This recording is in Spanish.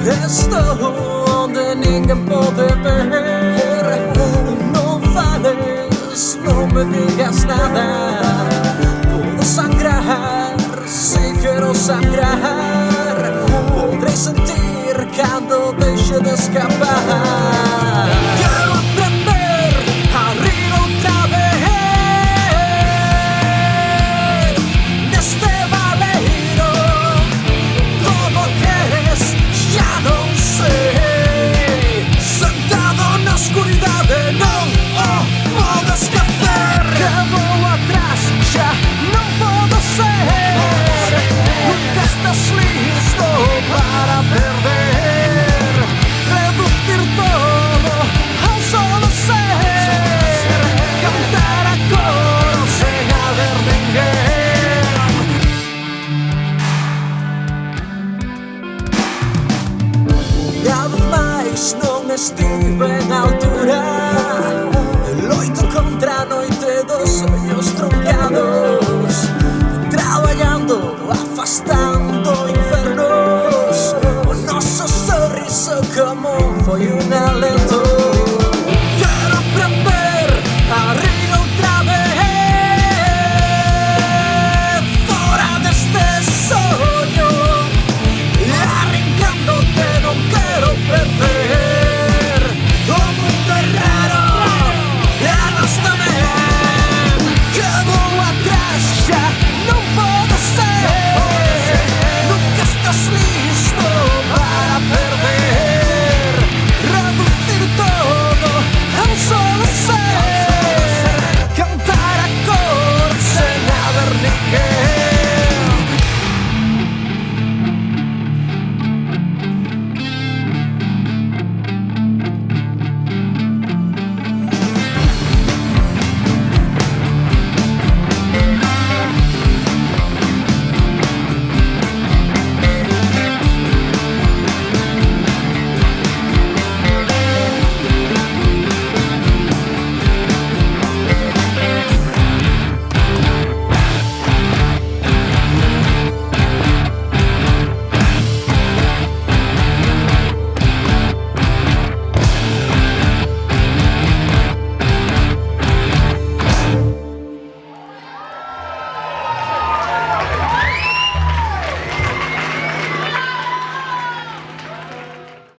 Estou onde ninguém pode ver. Não fales, não me digas nada. Puedo sangrar, si quiero sangrar. Podré sentir cuando deje de escapar. Quiero aprender a rir otra vez de este baleiro. Como quieres, ya no sé. Sentado na oscuridade, non podes esquecer. Quedo atrás, ya no puedo ser. Nunca estás listo para perder. Reducir todo a un solo ser. Cantar a coro sen haber ninguén. Unha vez máis non estive na altura. Loito contra a noite dos ollos truncados, traballando afastado